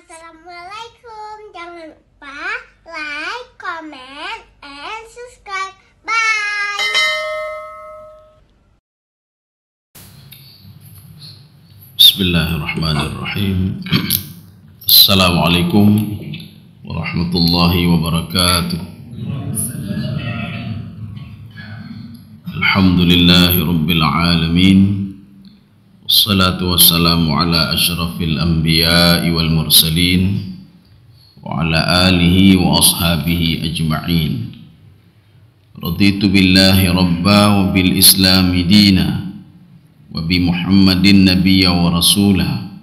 Assalamualaikum. Jangan lupa like, comment, and subscribe. Bye. Bismillahirrahmanirrahim. Assalamualaikum warahmatullahi wabarakatuh. Alhamdulillahi rabbil alamin. Wassalatu wassalamu ala asyrafil anbiya'i wal mursalin wa ala alihi wa ashabihi ajma'in. Raditu billahi rabba wa bil islami dina wa bi Muhammadin nabiyya wa rasulah.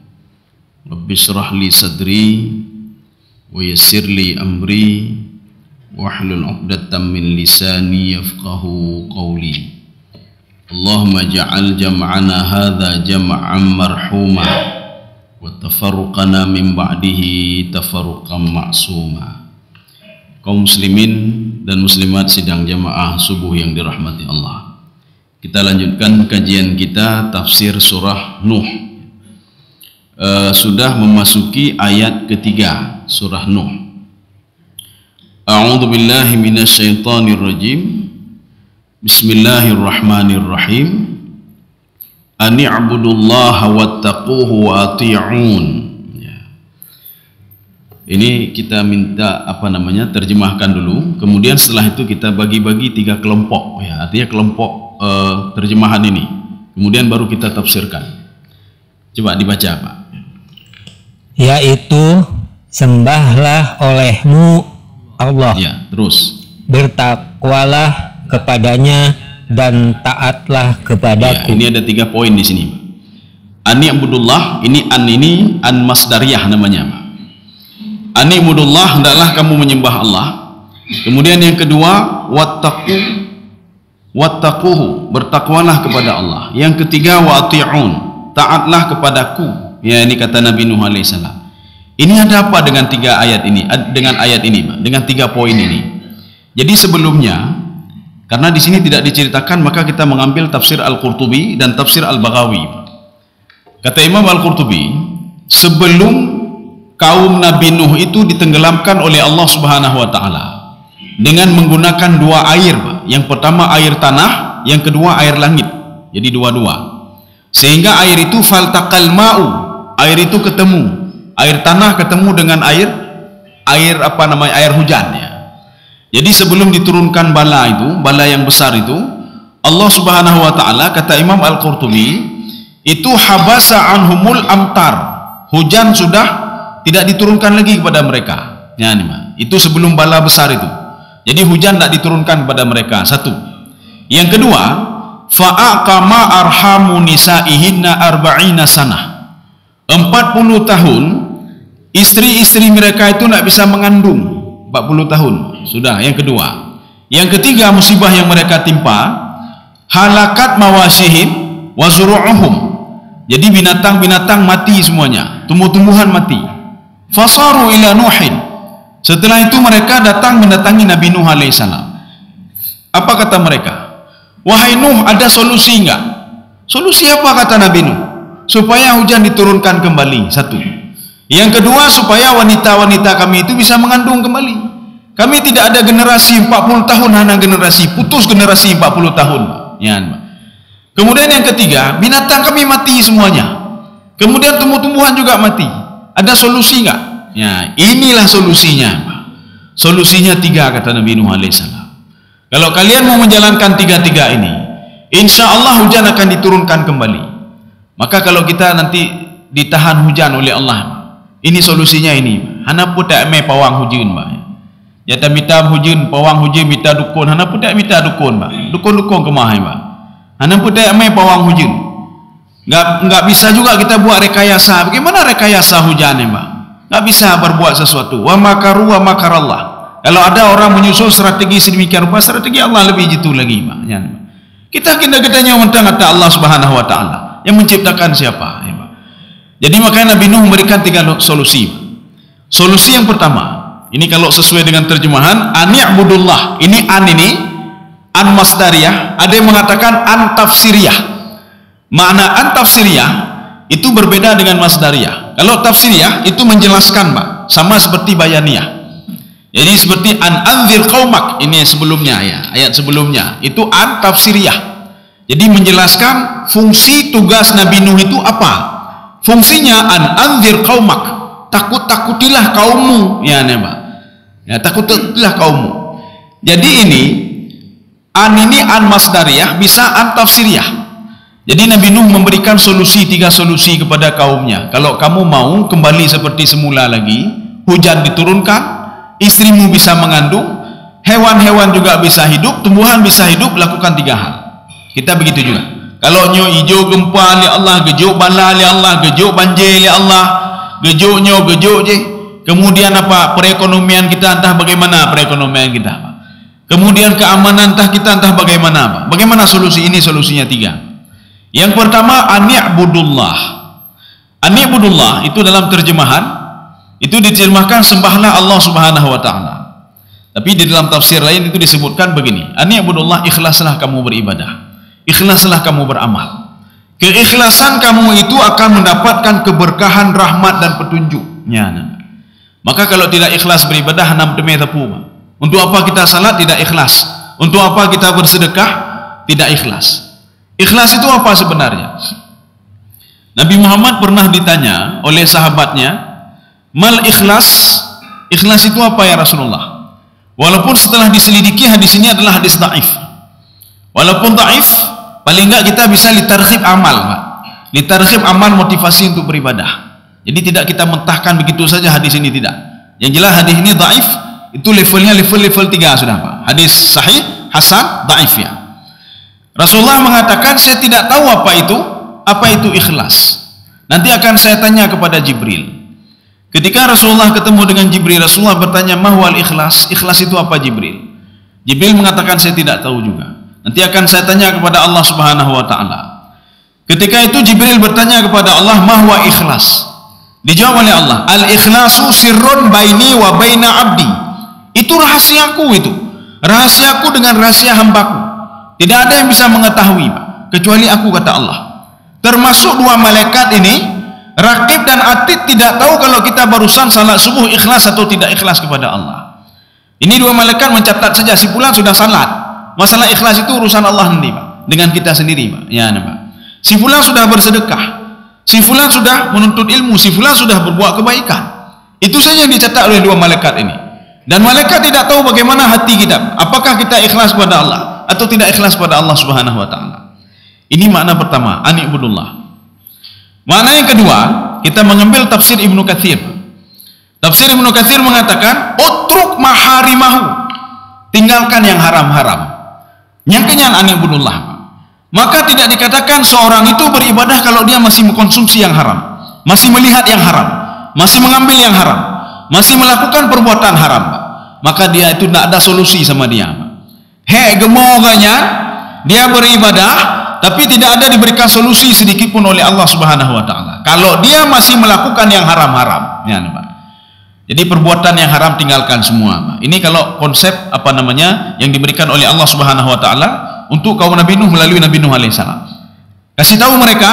Rabbi shrah li sadri wa yassir li amri wahlul 'uqdatam min lisani yafqahu qawli. Allahumma ja'al jam'ana hadha jam'an marhuma wa tafarruqana min ba'dihi tafarruqan ma'suma. Kaum muslimin dan muslimat sidang jamaah subuh yang dirahmati Allah, kita lanjutkan kajian kita tafsir surah Nuh. Sudah memasuki ayat ketiga surah Nuh. A'udzu billahi minasyaitonir rajim. Bismillahirrahmanirrahim. Ani'budullaha wattaquhu wa ati'un. Ini kita minta terjemahkan dulu. Kemudian setelah itu kita bagi-bagi 3 kelompok, ya, artinya kelompok terjemahan ini. Kemudian baru kita tafsirkan. Coba dibaca, Pak. Yaitu sembahlah olehmu Allah. Ya, terus. Bertakwalah kepadanya dan taatlah kepadaku. Ya, ini ada 3 poin di sini. Ani'budullah, ini an masdariyah namanya. Ani'budullah, hendaklah kamu menyembah Allah. Kemudian yang kedua, wattaquhu, bertakwalah kepada Allah. Yang ketiga, wa ati'un, taatlah kepadaku. Ya, ini kata Nabi Nuh alaihissalam. Ini ada apa dengan 3 ayat ini? Dengan ayat ini, dengan 3 poin ini. Jadi sebelumnya, karena di sini tidak diceritakan, maka kita mengambil tafsir Al-Qurtubi dan tafsir Al-Baghawi. Kata Imam Al-Qurtubi, sebelum kaum Nabi Nuh itu ditenggelamkan oleh Allah Subhanahu wa taala dengan menggunakan 2 air, yang pertama air tanah, yang kedua air langit. Jadi dua-dua. Sehingga air itu faltaqal ma'u, air itu ketemu, air tanah ketemu dengan air hujan, ya. Jadi sebelum diturunkan bala yang besar itu, Allah Subhanahu wa taala, kata Imam Al-Qurtubi, itu habasa anhumul amtar, hujan sudah tidak diturunkan lagi kepada mereka. Ya, itu sebelum bala besar itu. Jadi hujan tidak diturunkan kepada mereka. Satu. Yang kedua, fa'aqama arhamu nisaihinna arba'ina sanah. 40 tahun istri-istri mereka itu tidak bisa mengandung. 40 tahun sudah. Yang kedua. Yang ketiga, musibah yang mereka timpa, halakat mawasihim wa zuru'uhum. Jadi binatang-binatang mati semuanya, tumbuh-tumbuhan mati. Fasaru ila Nuhin. Setelah itu mereka datang mendatangi Nabi Nuh alaihissalam. Apa kata mereka? Wahai Nuh, ada solusi enggak? Solusi apa kata Nabi Nuh? Supaya hujan diturunkan kembali. Satu. Yang kedua, supaya wanita-wanita kami itu bisa mengandung kembali. Kami tidak ada generasi 40 tahun, hanya generasi putus generasi 40 tahun. Ya, kemudian yang ketiga, binatang kami mati semuanya. Kemudian tumbuh-tumbuhan juga mati. Ada solusi enggak? Ya, inilah solusinya. Solusinya 3 kata Nabi Nuh alaihissalam. Kalau kalian mau menjalankan 3 ini, insya Allah hujan akan diturunkan kembali. Maka kalau kita nanti ditahan hujan oleh Allah, ini solusinya ini. Hana pun tak mai pawang hujan, Mbak. Ya tak minta hujan, pawang hujan minta dukun. Hana pun tak minta dukun, Mbak. Dukun-dukun kemahai, Mbak. Hana pun tak mai pawang hujan. Enggak bisa juga kita buat rekayasa. Bagaimana rekayasa hujan, Mbak? Enggak bisa berbuat sesuatu. Wa makaru wa makarallah. Kalau ada orang menyusun strategi sedemikian rupa, strategi Allah lebih jitu lagi, Mbak. Ya, Mbak. Kita kita-kitanya mentang kata Allah Subhanahu wa taala. Yang menciptakan siapa, ya, Mbak? Jadi makanya Nabi Nuh memberikan 3 solusi. Solusi yang pertama, ini kalau sesuai dengan terjemahan, ani'budullah. Ini an masdariyah, ada yang mengatakan an tafsiriyah. Makna an tafsiriyah itu berbeda dengan masdariyah. Kalau tafsiriyah itu menjelaskan, Pak, sama seperti bayaniyah. Jadi seperti an anzir qaumak, ini sebelumnya ya, ayat sebelumnya itu an tafsiriyah. Jadi menjelaskan fungsi tugas Nabi Nuh itu apa. Fungsinya an anzir qaumak, takut-takutilah kaummu, ya Pak. Ya, takutilah kaummu. Jadi ini an masdariyah, bisa an tafsiriyah. Jadi Nabi Nuh memberikan tiga solusi kepada kaumnya. Kalau kamu mau kembali seperti semula lagi, hujan diturunkan, istrimu bisa mengandung, hewan-hewan juga bisa hidup, tumbuhan bisa hidup, lakukan 3 hal. Kita begitu juga. Kalau nyo hijau gempa li Allah, gejuk bala li Allah, gejuk banjir li Allah, gejuk nyo gejuk je. Kemudian apa? Perekonomian kita entah bagaimana perekonomian kita. Kemudian keamanan entah kita entah bagaimana apa. Bagaimana solusi ini? Solusinya 3. Yang pertama, ani'budullah. Ani'budullah itu dalam terjemahan itu diterjemahkan sembahlah Allah Subhanahu wa taala. Tapi di dalam tafsir lain itu disebutkan begini, ani'budullah, ikhlaslah kamu beribadah. Ikhlaslah kamu beramal. Keikhlasan kamu itu akan mendapatkan keberkahan, rahmat dan petunjuknya. Maka kalau tidak ikhlas beribadah, nam demi tepu. Untuk apa kita salat? Tidak ikhlas. Untuk apa kita bersedekah? Tidak ikhlas. Ikhlas itu apa sebenarnya? Nabi Muhammad pernah ditanya oleh sahabatnya, mal ikhlas? Ikhlas itu apa ya Rasulullah? Walaupun setelah diselidiki hadis ini adalah hadis dhaif. Walaupun dhaif, paling enggak kita bisa litarghib amal, Pak. Litarghib amal, motivasi untuk beribadah. Jadi tidak kita mentahkan begitu saja hadis ini, tidak. Yang jelas hadis ini dhaif, itu levelnya level 3 sudah, Pak. Hadis sahih, hasan, dhaif ya. Rasulullah mengatakan, saya tidak tahu apa itu ikhlas. Nanti akan saya tanya kepada Jibril. Ketika Rasulullah ketemu dengan Jibril, Rasulullah bertanya, mahwal ikhlas? Ikhlas itu apa, Jibril? Jibril mengatakan, saya tidak tahu juga. Nanti akan saya tanya kepada Allah Subhanahu wa taala. Ketika itu Jibril bertanya kepada Allah, mahwa ikhlas? Dijawab oleh Allah, al-ikhlasu sirrun baini wa baina abdi. Itu rahasiaku itu. Rahasiaku dengan rahasia hambaku. Tidak ada yang bisa mengetahui, Pak, kecuali aku, kata Allah. Termasuk 2 malaikat ini, Raqib dan Atid, tidak tahu kalau kita barusan salat subuh ikhlas atau tidak ikhlas kepada Allah. Ini 2 malaikat mencatat saja, si fulan sudah salat. Masalah ikhlas itu urusan Allah nanti, Pak, dengan kita sendiri, Pak. Ya, Pak. Si fulan sudah bersedekah, si fulan sudah menuntut ilmu, si fulan sudah berbuat kebaikan. Itu saja yang dicatat oleh 2 malaikat ini. Dan malaikat tidak tahu bagaimana hati kita, apakah kita ikhlas kepada Allah atau tidak ikhlas pada Allah Subhanahu wa taala. Ini makna pertama, ani'budullah. Makna yang kedua, kita mengambil tafsir Ibnu Katsir. Tafsir Ibnu Katsir mengatakan, utruk maharimahu. Tinggalkan yang haram-haram. Yang kenyan ani'budullah. Maka tidak dikatakan seorang itu beribadah kalau dia masih mengkonsumsi yang haram, masih melihat yang haram, masih mengambil yang haram, masih melakukan perbuatan haram. Maka dia itu tidak ada solusi sama dia. Gemoganya dia beribadah tapi tidak ada diberikan solusi sedikit pun oleh Allah Subhanahu wa taala. Kalau dia masih melakukan yang haram-haram, ya, Pak. Jadi perbuatan yang haram tinggalkan semua, Pak. Ini kalau konsep yang diberikan oleh Allah Subhanahu wa taala untuk kaum Nabi Nuh melalui Nabi Nuh alaihissalam. Kasih tahu mereka,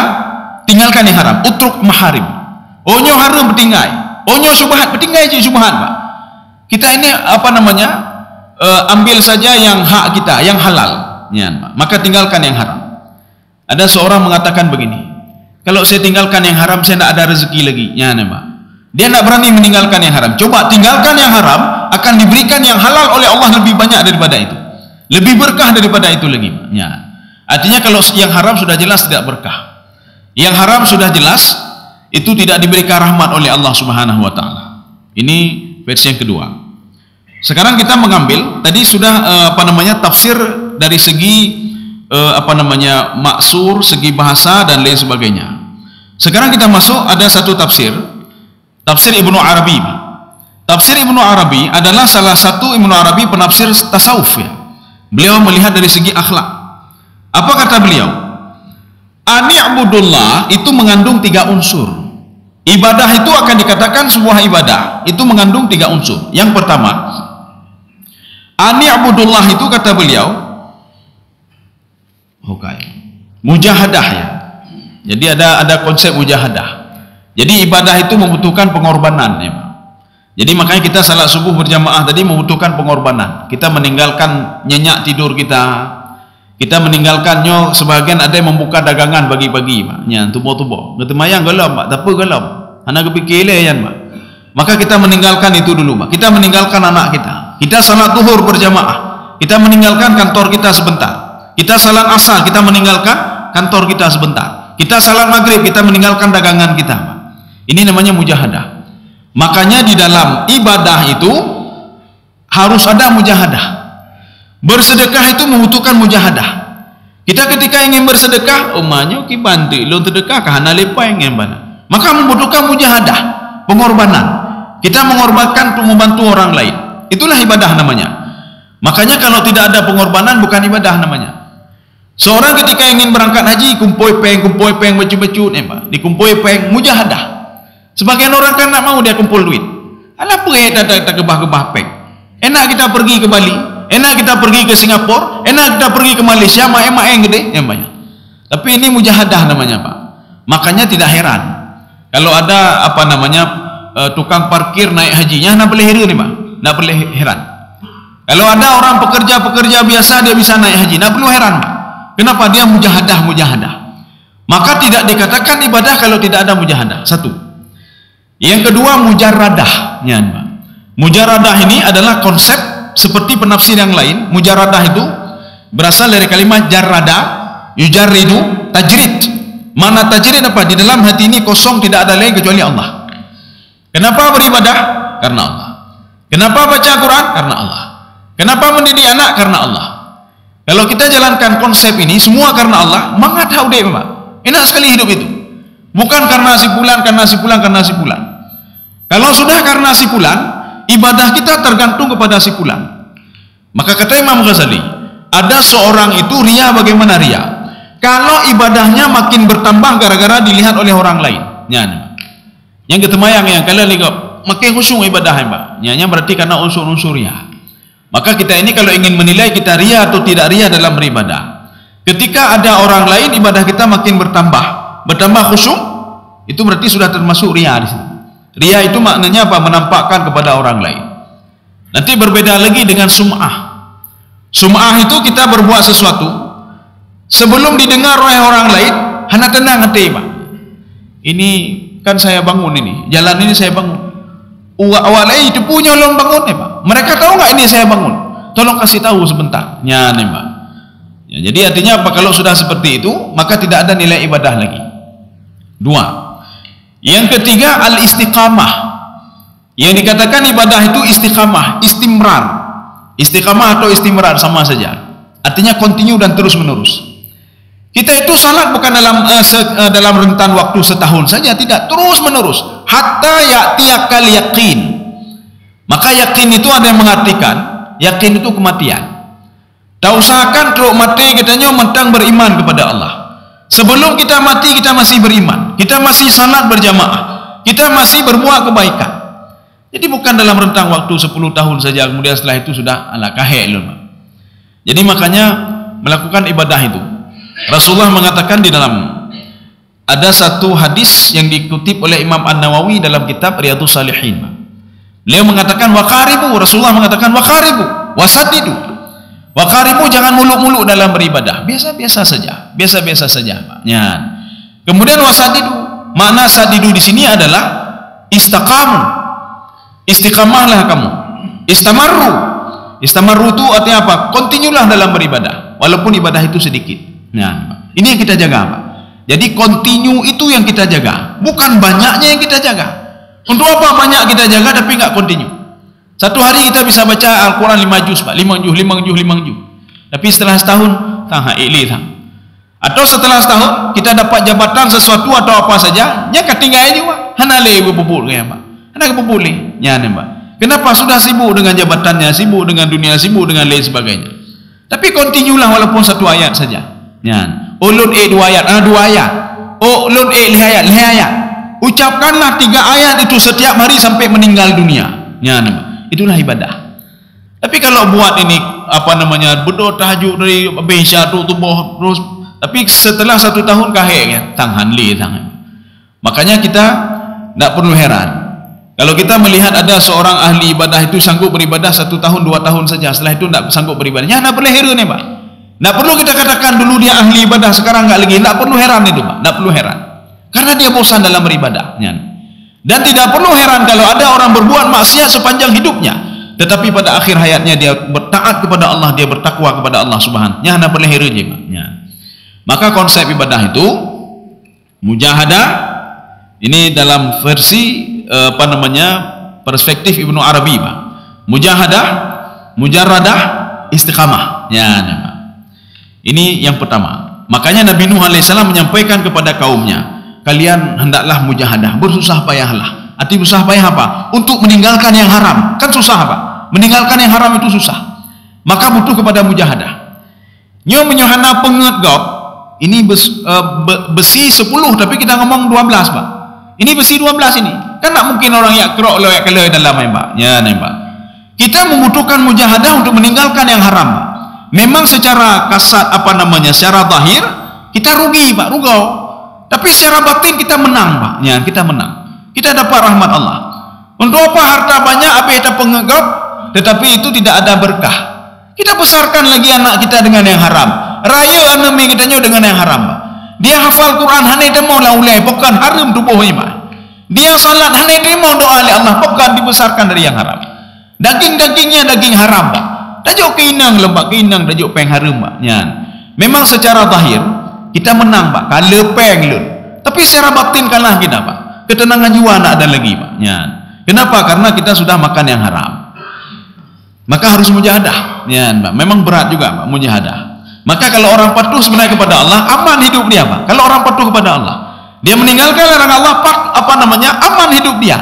tinggalkan yang haram, utruk maharim. Onyo haram bertinggai, onyo subhat bertinggai je subhat, Pak. Kita ini ambil saja yang hak kita, yang halal, ya, maka tinggalkan yang haram. Ada seorang mengatakan begini, kalau saya tinggalkan yang haram, saya tidak ada rezeki lagi, ya, Pak. Dia tidak berani meninggalkan yang haram. Coba tinggalkan yang haram, akan diberikan yang halal oleh Allah lebih banyak daripada itu, lebih berkah daripada itu lagi, ya. Artinya kalau yang haram sudah jelas tidak berkah, yang haram sudah jelas itu tidak diberikan rahmat oleh Allah Subhanahu wa taala. Ini versi yang kedua. Sekarang kita mengambil tadi sudah tafsir dari segi maksur, segi bahasa dan lain sebagainya. Sekarang kita masuk ada satu tafsir Ibnu Arabi. Tafsir Ibnu Arabi adalah salah satu Ibnu Arabi penafsir tasawuf, ya. Beliau melihat dari segi akhlak. Apa kata beliau? Ani'budullah itu mengandung 3 unsur. Ibadah itu akan dikatakan sebuah ibadah, itu mengandung 3 unsur. Yang pertama, ani'budullah itu kata beliau, mujahadah, ya. Jadi ada konsep mujahadah. Jadi ibadah itu membutuhkan pengorbanan ya. Jadi makanya kita salat subuh berjamaah tadi membutuhkan pengorbanan. Kita meninggalkan nyenyak tidur kita. Kita meninggalkannya, sebagian ada yang membuka dagangan pagi-pagi Pak. Nya tubuh-tubuh. Kata mayang galam Pak, tak apa galam. Anak kepikir le yan Pak. Maka kita meninggalkan itu dulu Pak. Kita meninggalkan anak kita. Kita salat zuhur berjamaah. Kita meninggalkan kantor kita sebentar. Kita salat asar, kita meninggalkan kantor kita sebentar. Kita salat maghrib, kita meninggalkan dagangan kita Pak. Ini namanya mujahadah. Makanya di dalam ibadah itu harus ada mujahadah. Bersedekah itu membutuhkan mujahadah. Kita ketika ingin bersedekah, ummanya ki bantu lo sedekah ka hana lepai ngem bana. Maka membutuhkan mujahadah, pengorbanan. Kita mengorbankan untuk membantu orang lain. Itulah ibadah namanya. Makanya kalau tidak ada pengorbanan bukan ibadah namanya. Seorang ketika ingin berangkat haji, kumpul peng baju-baju Pak. Dikumpul peng mujahadah. Sebagian orang kan nak mau dia kumpul duit. Alah perih tak gebah-gebah peng. Enak kita pergi ke Bali, enak kita pergi ke Singapura, enak kita pergi ke Malaysia, mak-mak gede yang banyak. Tapi ini mujahadah namanya Pak. Makanya tidak heran kalau ada apa namanya tukang parkir naik hajinya, nak boleh heran nih Pak. Nak boleh heran. Kalau ada orang pekerja biasa dia bisa naik haji, nak perlu heran Pak. Kenapa? Dia mujahadah. Maka tidak dikatakan ibadah kalau tidak ada mujahadah. Satu. Yang kedua mujarradah. Mujarradah ini adalah konsep seperti penafsir yang lain. Mujarradah itu berasal dari kalimat jarrada, yujarridu, tajrid. Mana tajrid apa? Di dalam hati ini kosong, tidak ada lain kecuali Allah. Kenapa beribadah? Karena Allah. Kenapa baca Quran? Karena Allah. Kenapa mendidik anak? Karena Allah. Kalau kita jalankan konsep ini semua karena Allah, maka tahu deh Pak. Enak sekali hidup itu. Bukan karena si fulan. Kalau sudah karena si fulan, ibadah kita tergantung kepada si fulan. Maka kata Imam Ghazali, ada seorang itu ria. Bagaimana ria? Kalau ibadahnya makin bertambah gara-gara dilihat oleh orang lain. Yang ketemayang yang kalian lihat makin khusyuk ibadah Pak. Nyanya berarti karena unsur-unsur ria. Maka kita ini kalau ingin menilai kita ria atau tidak ria dalam beribadah, ketika ada orang lain ibadah kita makin bertambah khusyuk, itu berarti sudah termasuk ria di situ. Ria itu maknanya apa? Menampakkan kepada orang lain. Nanti berbeda lagi dengan sum'ah. Sum'ah itu kita berbuat sesuatu sebelum didengar oleh orang lain, hana tenang hati Pak. Ini kan saya bangun ini, jalan ini saya bangun. Awalnya itu punya ulun bangun Pak. Mereka tahu nggak ini saya bangun? Tolong kasih tahu sebentar. Pak. Ya, jadi artinya apa? Kalau sudah seperti itu, maka tidak ada nilai ibadah lagi. Dua. Yang ketiga al-istiqamah. Yang dikatakan ibadah itu istiqamah, istimrar. Istiqamah atau istimrar sama saja. Artinya continue dan terus menerus. Kita itu salat bukan dalam rentan waktu setahun saja, tidak, terus menerus. Hatta ya'tiyakal yaqin. Maka yakin itu ada yang mengartikan yakin itu kematian. Tak usahakan teruk mati katanya mentang beriman kepada Allah. Sebelum kita mati kita masih beriman, kita masih salat berjamaah, kita masih berbuat kebaikan. Jadi bukan dalam rentang waktu 10 tahun saja kemudian setelah itu sudah ala kahek. Jadi makanya melakukan ibadah itu. Rasulullah mengatakan di dalam ada satu hadis yang dikutip oleh Imam An-Nawawi dalam kitab Riyadhus Shalihin. Beliau mengatakan waqaribu, Rasulullah mengatakan waqaribu wasadidu. Waqaribu, jangan muluk-muluk dalam beribadah, biasa-biasa saja, biasa-biasa saja. Ya. Kemudian wasadidu, makna sadidu di sini adalah istaqamu, istiqamahlah kamu, istamarru itu artinya apa? Kontinulah dalam beribadah, walaupun ibadah itu sedikit. Nah, ini yang kita jaga Pak. Jadi continue itu yang kita jaga, bukan banyaknya yang kita jaga. Untuk apa banyak kita jaga tapi enggak continue? Satu hari kita bisa baca Al-Quran 5 juz Pak, 5 juz. Tapi setelah setahun atau setelah setahun kita dapat jabatan sesuatu atau apa saja, nya ketinggalan juga. Hana le bubul kayak Pak. Hana bubul nya Pak. Kenapa? Sudah sibuk dengan jabatannya, sibuk dengan dunia, sibuk dengan lain sebagainya. Tapi continue lah walaupun satu ayat saja. Ya. Ulun 2 ayat, 2 ayat. Ulun 5 ayat. Ucapkanlah 3 ayat itu setiap hari sampai meninggal dunia. Ya, itulah ibadah. Tapi kalau buat ini apa namanya berdoa tahajud dari besya tu tubuh terus, tapi setelah 1 tahun kahek ya tangan. Makanya kita tidak perlu heran. Kalau kita melihat ada seorang ahli ibadah itu sanggup beribadah 1 tahun 2 tahun saja, setelah itu tidak sanggup beribadahnya, tidak perlu heran ya Pak. Tidak perlu kita katakan dulu dia ahli ibadah, sekarang enggak lagi. Tidak perlu heran itu Pak, tidak perlu heran. Karena dia bosan dalam beribadah. Dan tidak perlu heran kalau ada orang berbuat maksiat sepanjang hidupnya, tetapi pada akhir hayatnya dia bertaat kepada Allah, dia bertakwa kepada Allah Subhanahu. Tidak perlu heran je Pak. Maka konsep ibadah itu mujahadah, ini dalam versi perspektif Ibnu Arabi Pak. Mujahadah, mujarradah, istiqamah. Ini yang pertama. Makanya Nabi Nuh alaihissalam menyampaikan kepada kaumnya, kalian hendaklah mujahadah, bersusah payahlah. Arti bersusah payah apa? Untuk meninggalkan yang haram. Kan susah Pak. Meninggalkan yang haram itu susah. Maka butuh kepada mujahadah. Nyo menyohana pengegop, ini besi 10 tapi kita ngomong 12 Pak. Ini besi 12 ini. Kan tak mungkin orang yang kerok loyak keloi dalam Pak. Pak. Kita membutuhkan mujahadah untuk meninggalkan yang haram Pak. Memang secara kasat secara zahir kita rugi Pak, rugau. Tapi secara batin kita menang Pak. Kita menang. Kita dapat rahmat Allah. Untuk apa harta banyak apa kita pengegap, tetapi itu tidak ada berkah. Kita besarkan lagi anak kita dengan yang haram. Raya anak kita dengan yang haram Pak. Dia hafal Quran hanya dia mau laulai, bukan haram tubuhnya Pak. Dia salat hanya dia mau doa oleh Allah, bukan dibesarkan dari yang haram. Daging-dagingnya daging haram Pak. Tajuk keinang lembak keinang tajuk peng haram Pak. Memang secara zahir kita menang Pak, kalah peng lun. Tapi secara batin kalah kita Pak. Ketenangan jiwa tak ada lagi Pak. Kenapa? Karena kita sudah makan yang haram. Maka harus mujahadah. Pak. Memang berat juga Pak mujahadah. Maka kalau orang patuh sebenarnya kepada Allah, aman hidup dia Pak. Kalau orang patuh kepada Allah, dia meninggalkan larangan Allah, aman hidup dia.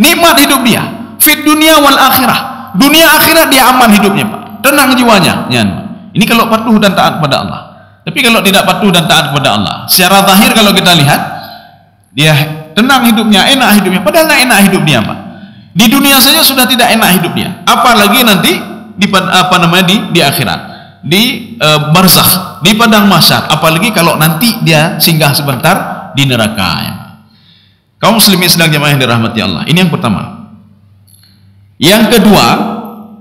Nikmat hidup dia. Fit dunia wal akhirah. Dunia akhirat dia aman hidupnya Pak. Tenang jiwanya. Ini kalau patuh dan taat kepada Allah. Tapi kalau tidak patuh dan taat kepada Allah, secara zahir kalau kita lihat, dia tenang hidupnya, enak hidupnya. Padahal tidak enak hidup dia Pak. Di dunia saja sudah tidak enak hidup dia. Apalagi nanti di akhirat, di barzakh, di padang mahsyar. Apalagi kalau nanti dia singgah sebentar di neraka. Kaum muslimin sedang jamaah yang dirahmati Allah. Ini yang pertama. Yang kedua,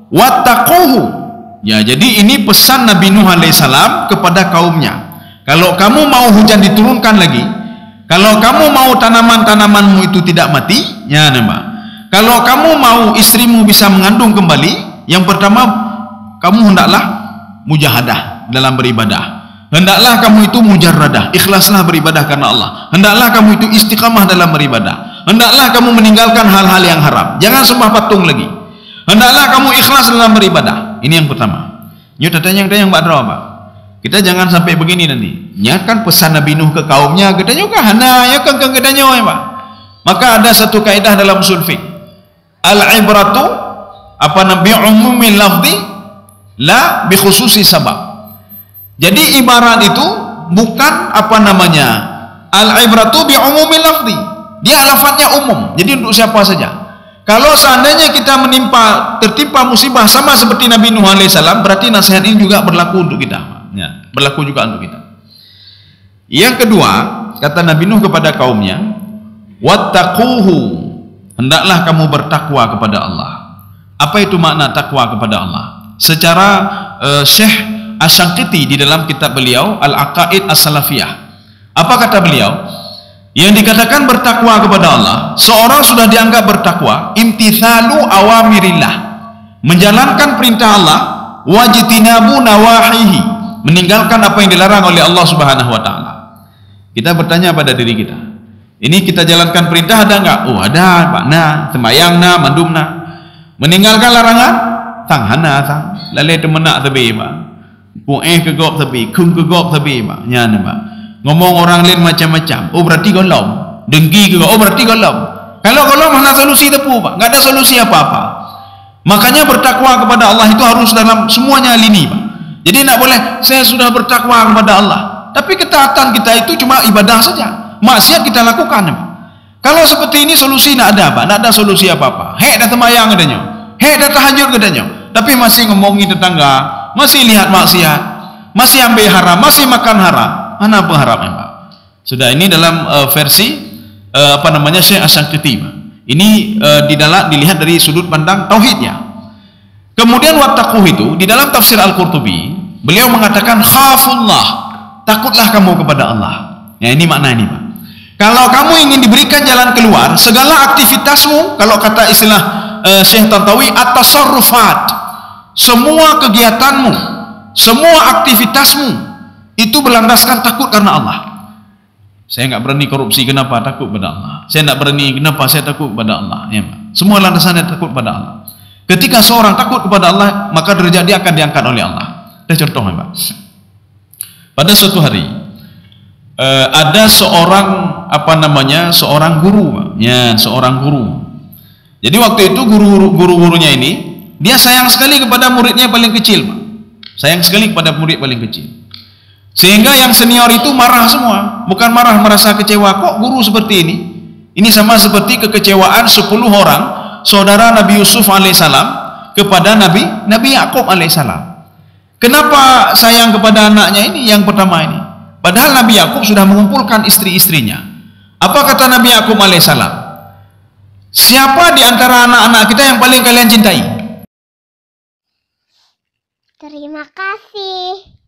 wattaquhu. Jadi ini pesan Nabi Nuh alaihissalam kepada kaumnya. Kalau kamu mau hujan diturunkan lagi, kalau kamu mau tanaman-tanamanmu itu tidak mati, kalau kamu mau istrimu bisa mengandung kembali, yang pertama kamu hendaklah mujahadah dalam beribadah. Hendaklah kamu itu mujarradah, ikhlaslah beribadah karena Allah. Hendaklah kamu itu istiqamah dalam beribadah. Hendaklah kamu meninggalkan hal-hal yang haram. Jangan sembah patung lagi. Hendaklah kamu ikhlas dalam beribadah. Ini yang pertama. Nyo tanya Pak Dro Pak. Kita jangan sampai begini nanti. Nya kan pesan Nabi Nuh ke kaumnya, katanya kan hana ya kan katanya Pak. Maka ada satu kaidah dalam usul fiqh. Al-ibratu bi umumil lafzi la bi khususi sabab. Jadi ibarat itu bukan al-ibratu bi umumil lafzi. Dia lafadznya umum, jadi untuk siapa saja. Kalau seandainya kita tertimpa musibah sama seperti Nabi Nuh alaihissalam, berarti nasihat ini juga berlaku untuk kita. Berlaku juga untuk kita. Yang kedua, kata Nabi Nuh kepada kaumnya, wattaquhu, hendaklah kamu bertakwa kepada Allah. Apa itu makna takwa kepada Allah? Secara Syekh Asy-Syanqiti di dalam kitab beliau Al-Aqaid As-Salafiyah, apa kata beliau? Yang dikatakan bertakwa kepada Allah, seorang sudah dianggap bertakwa, imtithalu awamirillah, menjalankan perintah Allah, wajtinabu nawahihi, meninggalkan apa yang dilarang oleh Allah Subhanahu wa taala. Kita bertanya pada diri kita, ini kita jalankan perintah ada enggak? Oh ada Pak. Sembayang mandum meninggalkan larangan, tang hana tang, lalai temenak tebi Pak. Kegop tebi, kegop tebi Pak. Pak. Ngomong orang lain macam-macam, oh berarti golong. Dengki ke, oh berarti golong. Kalau golong mana solusi tepu Pak? Enggak ada solusi apa-apa. Makanya bertakwa kepada Allah itu harus dalam semuanya lini Pak. Jadi tidak boleh saya sudah bertakwa kepada Allah, tapi ketaatan kita itu cuma ibadah saja, maksiat kita lakukan Pak. Kalau seperti ini solusi tidak ada Pak, tidak ada solusi apa-apa. Dah temayang katanya, dah tahajud katanya, tapi masih ngomongi tetangga, masih lihat maksiat, masih ambil haram, masih makan haram. Mana pengharapnya Pak? Sudah, ini dalam versi Syekh Asy-Syanqiti. Ini dilihat dari sudut pandang tauhidnya. Kemudian wattaquh itu di dalam tafsir Al-Qurtubi, beliau mengatakan khafullah, takutlah kamu kepada Allah. Ya, ini makna ini, Pak. Kalau kamu ingin diberikan jalan keluar, segala aktivitasmu, kalau kata istilah Syekh Tantawi, at-tasarrufat, semua kegiatanmu, semua aktivitasmu itu berlandaskan takut karena Allah. Saya nggak berani korupsi, kenapa? Takut pada Allah. Saya nggak berani, kenapa? Saya takut pada Allah. Ya, Pak. Semua landasannya takut pada Allah. Ketika seorang takut kepada Allah, maka derajat dia akan diangkat oleh Allah. Ada contohnya, Pak. Pada suatu hari ada seorang seorang guru, Pak. Ya, seorang guru. Jadi waktu itu guru-gurunya ini dia sayang sekali kepada muridnya paling kecil, Pak. Sayang sekali kepada murid paling kecil. Sehingga yang senior itu marah semua, bukan marah merasa kecewa, kok guru seperti ini? Ini sama seperti kekecewaan 10 orang saudara Nabi Yusuf alaihissalam kepada Nabi Yakub alaihissalam. Kenapa sayang kepada anaknya ini yang pertama ini? Padahal Nabi Yakub sudah mengumpulkan istri-istrinya. Apa kata Nabi Yakub alaihissalam? Siapa di antara anak-anak kita yang paling kalian cintai? Terima kasih.